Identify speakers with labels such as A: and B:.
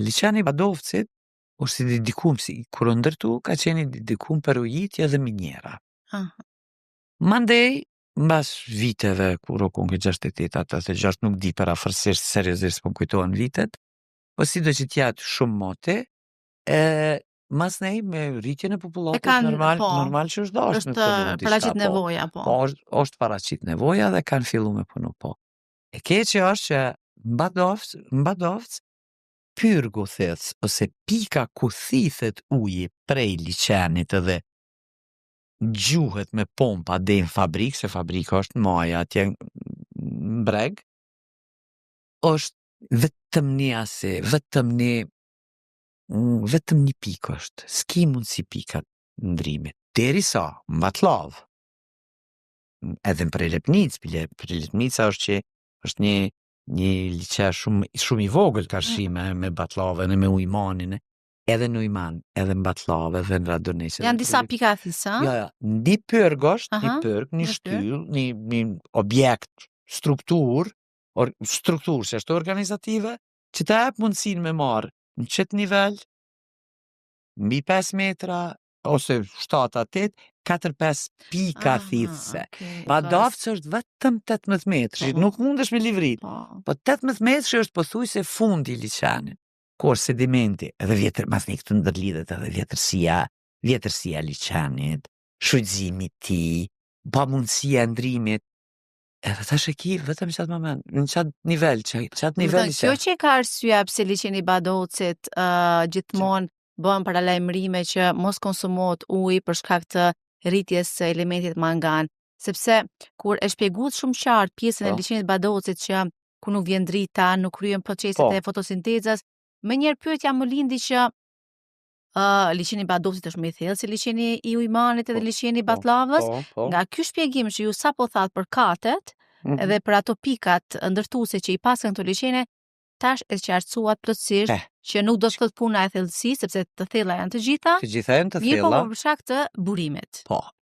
A: Liçeni i Badovcit është i dedikum si kur u ndërtu, ka qenë i dedikum për ujitje dhe minjera. Mandej, mbas viteve, kur u konë 68, 86, nuk di për afërsisht, seriozisht po kujtohen vitet, po si do që t'jatë shumë mote, mas nej me rritjen e popullatës normal që është dashur me punu diçka.
B: Paraqit nevoja, po.
A: Po, është paraqit nevoja dhe kanë fillu me punu, po. E keqe është që Mbadovc pyrgu thith, ose pika ku thithet uji prej liçenit dhe gjuhet me pompa dhe në fabrikë, se fabrika është në maja atje në breg, është vetëm një pikë është, s'ki mundësi pikat ndrimit, derisa Mbatllav, edhe në Prelepnica është që është një liçe shumë i vogël karshime me Mbatllave me Ujmanin, edhe në Ujman, edhe në Mbatllave dhe në Radonecë.
B: Janë disa pika thisa?
A: Ja, një pyrg është, një shtyll, një objekt, struktur që është organizative, që të hap mundësin me marë në qëtë nivel, mbi 5 metra, ose 7-8, 4-5 pika thithse. Badovc është vetëm 18 metrë, nuk mundesh me livrit, po 18 metrë është pothuajse fundi i liçenit. Kur sedimenti, edhe vjetër, mas një këtë ndërlidhet edhe vjetërsia liçenit, shfrytëzimi ti, pa mundësia ndrimit, edhe tash e ki vetëm qatë moment, në qatë nivel,
B: Kjo që ka arsyeja pse liçeni i Badovcit gjithmonë bën paralajmërime që mos konsumohet uji për shkak të rritjes së elementit mangan, sepse kur e shpjeguat shumë qartë pjesën e liçenit Badovcit që ku nuk vjen drita, nuk kryen proceset e fotosintezës, më njëherë pyetja më lindi që liçeni i Badovcit është më i thellë se liçeni i Ujmanit edhe liçeni i Mbattlavës. Nga ky shpjegim që ju sapo thatë për katet edhe për ato pikat ndërtuese që i pasën këto liçene, tash e qartësuat plotësisht që nuk do të thotë puna e thellësisë, sepse të thella janë të gjitha.
A: Të gjitha janë të thella.
B: Mirë, po për shkak të burimit.
A: Po.